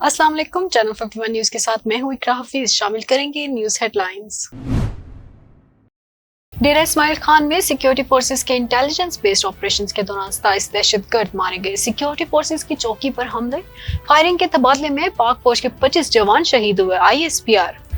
अस्सलाम वालेकुम। Channel 51 news के साथ मैं हूं इकरा हफीज। शामिल करेंगे न्यूज हेडलाइंस। डेरा इस्माइल खान में सिक्योरिटी फोर्सेस के इंटेलिजेंस बेस्ड ऑपरेशंस के दौरान 27 दहशतगर्द मारे गए। सिक्योरिटी फोर्सेस की चौकी पर हमले, फायरिंग के तबादले में पाक फौज के 25 जवान शहीद हुए।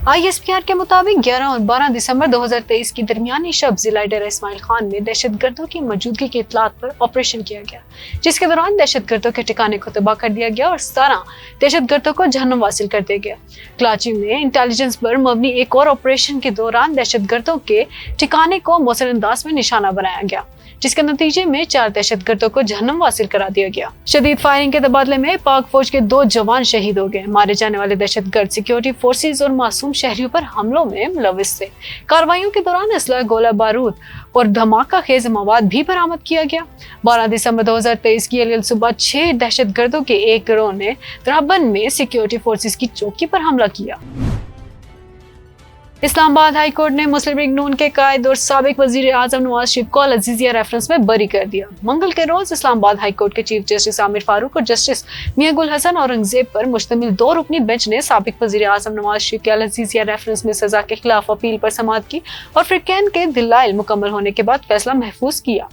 आईएसपीआर के मुताबिक 11 और 12 दिसंबर 2023 की दरमियानी शब जिला डेरा इस्माइल खान में दहशतगर्दों की मौजूदगी की इत्तलात पर ऑपरेशन किया गया, जिसके दौरान दहशतगर्दों के ठिकाने को तबाह कर दिया गया और 17 दहशतगर्दों को जहन्नुम वासिल कर दिया गया। कराची में इंटेलिजेंस पर मबनी एक और ऑपरेशन के दौरान दहशतगर्दों के ठिकाने को मौसर अंदाज में निशाना बनाया गया, जिसके नतीजे में 4 दहशतगर्दों को जहन्नुम वासिल करा दिया गया। शदीद फायरिंग के तबादले में पाक फौज के 2 जवान शहीद हो गए। मारे जाने वाले दहशतगर्द सिक्योरिटी फोर्सेस और मासूम शहरियों पर हमलों में मुलविस थे। कार्रवाइयों के दौरान असला, गोला बारूद और धमाका खेज मवाद भी बरामद किया गया। 12 दिसंबर 2023 की अलियल सुबह 6 दहशतगर्दों के एक गिरोह ने द्राबन में सिक्योरिटी फोर्सेस की चौकी पर हमला किया। इस्लामाबाद हाई कोर्ट ने मुस्लिम लीग नून के कायद और साबिक वजीर आजम नवाज शरीफ को अल अजीजिया रेफरेंस में बरी कर दिया। मंगल के रोज इस्लामाबाद हाई कोर्ट के चीफ जस्टिस आमिर फारूक और जस्टिस मियां गुल हसन औरंगजेब पर मुश्तमिल 2 रुकनी बेंच ने साबिक वजीर आजम नवाज शरीफ के अल अजीजिया रेफरेंस में सजा के खिलाफ अपील पर समाअत की और फिरकैन के दलाइल मुकम्मल होने के बाद फैसला महफूज किया।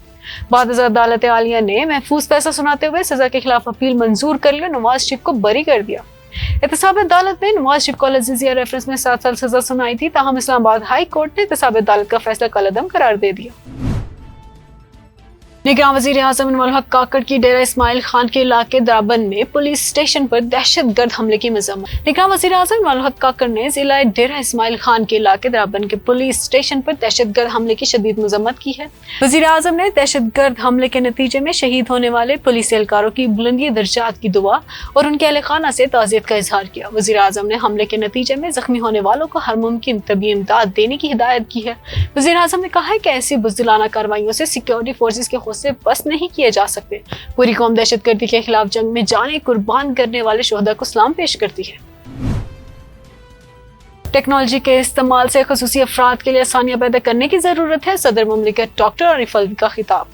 बाद अदालत आलिया ने महफूज फैसला सुनाते हुए सजा के खिलाफ अपील मंजूर कर लिया, नवाज शरीफ को बरी कर दिया। एहतसाब अदालत ने नवाज शरीफ को अल अजीजिया रेफरेंस में 7 साल सजा सुनाई थी, ताहम इस्लामाबाद हाई कोर्ट ने एहतसाब अदालत का फैसला कलअदम करार दे दिया। निगरान वजीर आजम इनवाल हक काकड़ की डेरा इस्माइल खान के इलाके द्राबन में पुलिस स्टेशन पर दहशतगर्द हमले की मजम्मत। निगरान वजीर आजम इनवाल हक काकड़ ने जिला डेरा इस्माइल खान के इलाके द्राबन के पुलिस स्टेशन पर दहशतगर्द हमले की शदीद मजम्मत की है। वजीर आजम ने दहशतगर्द हमले के नतीजे में शहीद होने वाले पुलिस एहलकारों की बुलंदी दर्जात की दुआ और उनके अहले खाना से ताज़ियत का इजहार किया। वजीर आजम ने हमले के नतीजे में जख्मी होने वालों को हर मुमकिन तबी इमदाद देने की हिदायत की है। वजीर आजम ने कहा है कि ऐसी बुज़दिलाना कार्रवाइयों से सिक्योरिटी फोर्सेस के हौसले बस नहीं किए जा सकते। पूरी कौम दहशतगर्दी के खिलाफ जंग में जाने कुर्बान करने वाले शोहदा को सलाम पेश करती है। टेक्नोलॉजी के इस्तेमाल से खुसूसी अफराद के लिए आसानियां पैदा करने की जरूरत है। सदर मुमलिकत डॉक्टर आरिफ अलवी का खिताब।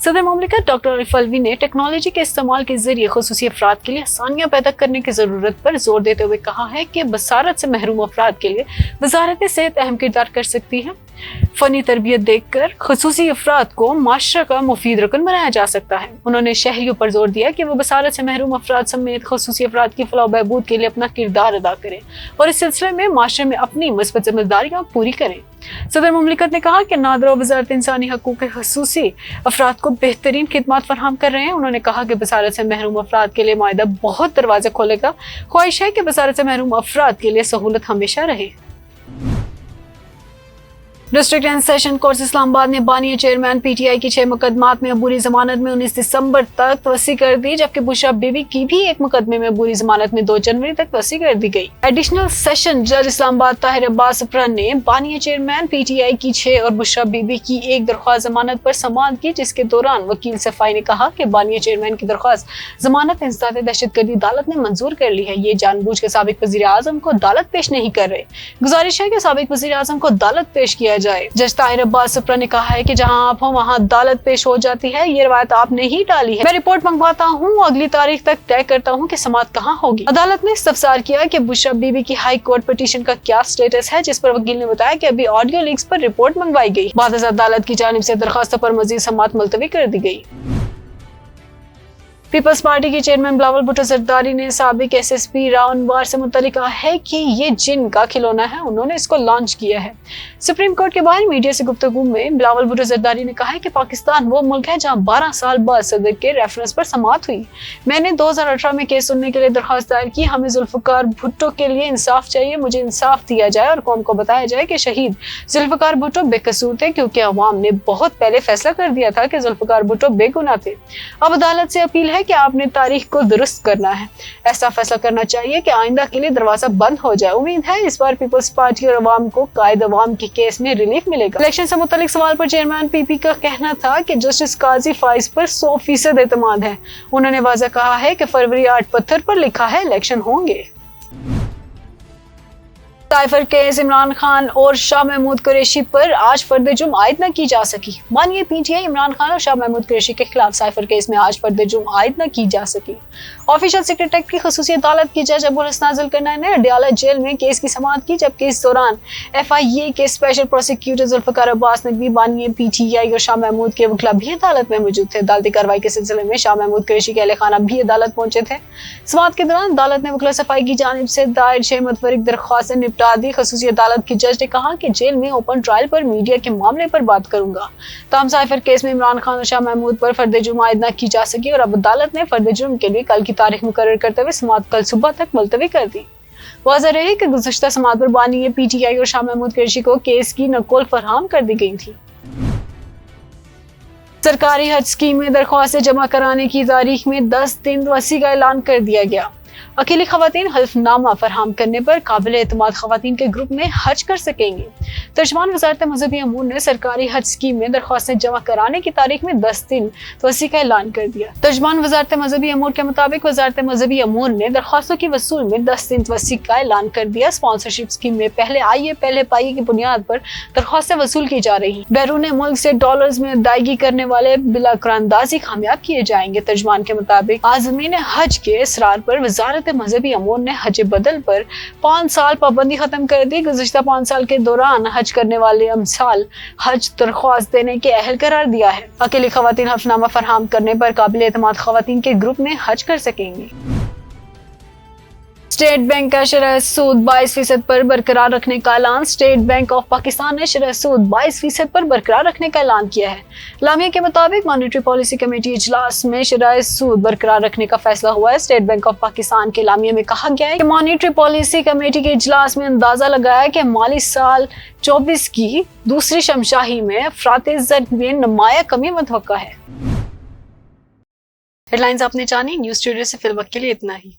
सदर मुमलिकत डॉक्टर आरिफ अलवी ने टेक्नोलॉजी के इस्तेमाल के जरिए खुसूसी अफराद के लिए आसानियां पैदा करने की जरूरत पर जोर देते हुए कहा है कि बसारत से महरूम अफराद के लिए वजारत सेहत अहम किरदार कर सकती है। फनी तरबियत देकर खुसूसी अफराद को माशरा का मुफीद रुकन बनाया जा सकता है। उन्होंने शहरियों पर जोर दिया कि वो बसारत से महरूम अफराद समेत खुसूसी अफराद की फलाह बहबूद के लिए अपना किरदार अदा करें और इस सिलसिले में माशरे में अपनी मुस्बत जिम्मेदारियां पूरी करें। सदर मुमलिकत ने कहा कि नादरा वज़ारत इंसानी हकूक़ के खुसूसी अफराद को बेहतरीन खिदमत फराहम कर रहे हैं। उन्होंने कहा कि बसारत से महरूम अफराद के लिए माहिदा बहुत दरवाजे खोलेगा। ख्वाहिश है कि बसारत से महरूम अफराद के लिए सहूलत हमेशा रहे। District and session court Islamabad ने बानिया चेयरमैन पीटीआई की 6 मुकदमात में अबूरी जमानत में 19 दिसंबर तक तवस्सी कर दी, जबकि बुशरा बीबी की भी एक मुकदमे में अबूरी जमानत में 2 जनवरी तक तवस्सी कर दी गई। एडिशनल सेशन जज इस्लामाबाद ताहिर अब्बास अफरा ने बानिया चेयरमैन पीटीआई की 6 और बुशरा बीबी की एक दरख्वास्त जमानत पर समाअत की, जिसके दौरान वकील सफाई ने कहा कि बानिया चेयरमैन की दरख्वास्त जमानत इंसदाद दहशतगर्दी अदालत ने मंजूर कर ली है। ये जानबूझ के साबिक वजीर आजम को अदालत पेश नहीं कर रहे। गुजारिश है कि साबिक वजीर आजम को अदालत पेश किया जाए। जज ताहिर अब्बास अफरा ने कहा है कि जहां आप हो वहां अदालत पेश हो जाती है। ये रवायत आपने ही डाली है। मैं रिपोर्ट मंगवाता हूं, अगली तारीख तक तय करता हूं कि समाअत कहां होगी। अदालत ने इस्तफसार किया कि बुशरा बीबी की हाई कोर्ट पिटीशन का क्या स्टेटस है, जिस पर वकील ने बताया कि अभी ऑडियो लीक्स पर रिपोर्ट मंगवाई गई। बाद अदालत की जानिब से दरखास्तों पर मजीद समाअत मुलतवी कर दी गई। पीपल्स पार्टी के चेयरमैन बिलावल भुट्टो जरदारी ने साबिक एसएसपी राव अनवार से मुतल्लिक कहा है कि ये जिन का खिलौना है, उन्होंने इसको लॉन्च किया है। सुप्रीम कोर्ट के बाहर मीडिया से गुफ्तगू में बिलावल भुट्टो जरदारी ने कहा है कि पाकिस्तान वो मुल्क है जहां 12 साल बाद सदर के रेफरेंस पर समाअत हुई। मैंने 2018 में केस सुनने के लिए दरख्वास्त दायर की। हमें जुल्फकार भुट्टो के लिए इंसाफ चाहिए। मुझे इंसाफ दिया जाए और कौम को बताया जाए कि शहीद जुल्फकार भुट्टो बेकसूर थे, क्योंकि अवाम ने बहुत पहले फैसला कर दिया था कि जुल्फकार भुट्टो बेगुनाह थे। अब अदालत से अपील है कि आपने तारीख को दुरुस्त करना है। ऐसा फैसला करना चाहिए कि आइंदा के लिए दरवाजा बंद हो जाए। उम्मीद है इस बार पीपल्स पार्टी और अवाम को कायद अवाम के केस में रिलीफ मिलेगा। इलेक्शन से मुतालिक सवाल पर चेयरमैन पीपी का कहना था कि जस्टिस काजी फाइज पर 100% एतमाद है। उन्होंने वाज़ह कहा है कि फरवरी 8 पत्थर पर लिखा है इलेक्शन होंगे। साइफर केस इमरान खान और शाह महमूद कुरैशी पर आज फर्द जुर्म आयद न की जा सकी। मानिए पीटीआई इमरान खान और शाह महमूद कुरैशी के खिलाफ साइफर केस में आज फर्द जुर्म आयद न की जा सकी। ऑफिशियल सेक्रेटरी एक्ट की खसूसी अदालत की जज अबुल हसन जुल्करनैन ने अडयाला जेल में केस की समाअत की, जबकि इस दौरान FIA के स्पेशल प्रोसिक्यूटर जुल्फिकार अब्बास नकवी, बानिए पीटीआई और शाह महमूद के वकील भी अदालत में मौजूद थे। अदालती कार्रवाई के सिलसिले में शाह महमूद कुरैशी के अहले खाना भी अदालत पहुंचे थे। समाअत के दौरान अदालत ने वकील सफाई की जानिब से दायर 6 मुतफरिक दरख्वास्तें निपटा दी। खसूसी अदालत की जज ने कहा कि जेल में ओपन ट्रायल पर मीडिया के मामले पर बात करूंगा। ताहम साइफर केस में इमरान खान और शाह महमूद पर फर्द जुर्म आयद न की जा सकी और अब अदालत ने फर्द जुर्म के लिए कल की तारीख मुकर्रर करते हुए समाअत कल सुबह तक मुलतवी कर दी। वाज़ह रहे कि गुज़श्ता समाअत पर बानी पीटीआई और शाह महमूद कुरैशी को केस की नक़ल फराहम कर दी गई थी। सरकारी हज स्कीम में दरख्वास्तें जमा कराने की तारीख में 10 दिन वसी का ऐलान कर दिया गया। अकेली खवातीन हल्फनामा फराहम करने पर काबिल एतमाद खवातीन के ग्रुप में हज कर सकेंगे। तर्जमान वज़ारत मज़हबी अमूर ने सरकारी हज स्कीम में दरख्वास्तें जमा कराने की तारीख में 10 दिन वसी का ऐलान कर दिया। तर्जमान वज़ारत मज़हबी अमूर के मुताबिक वज़ारत मज़हबी अमूर ने दरख्वास्तों की वसूल में 10 दिन वसी का ऐलान कर दिया। स्पॉन्सरशिप स्कीम में पहले आइए पहले पाइए की बुनियाद पर दरख्वास्तें वसूल की जा रही। बैरून मुल्क से डॉलर्स में अदायगी करने वाले बिला कुरानदाजी कामयाब किए जाएंगे। तर्जमान के मुताबिक आज़मीन हज के इसरार पर वज़ारत मज़हबी अमूर ने हज बदल पर 5 साल पाबंदी खत्म कर दी। गुज़श्ता 5 साल के दौरान हज करने वाले अमसाल हज दरख्वास्त देने के अहल करार दिया है। अकेली खवातीन हल्फनामा फराहम करने पर काबिल एतमाद खवातीन के ग्रुप में हज कर सकेंगी। स्टेट बैंक का शरह सूद 22% पर बरकरार रखने का ऐलान। स्टेट बैंक ऑफ पाकिस्तान ने शरह सूद 22% पर बरकरार रखने का ऐलान किया है। लामिया के मुताबिक मॉनेटरी पॉलिसी कमेटी इजलास में शरह सूद बरकरार रखने का फैसला हुआ है। स्टेट बैंक ऑफ पाकिस्तान के लामिया में कहा गया है कि मॉनेटरी पॉलिसी कमेटी के इजलास में अंदाजा लगाया कि माली साल 24 की दूसरी शमशाही में अफराते ज़र में नुमाया कमी मुतवक्का है। हेडलाइंस आपने जानी। न्यूज़ स्टूडियो से फिल वक्त के लिए इतना ही।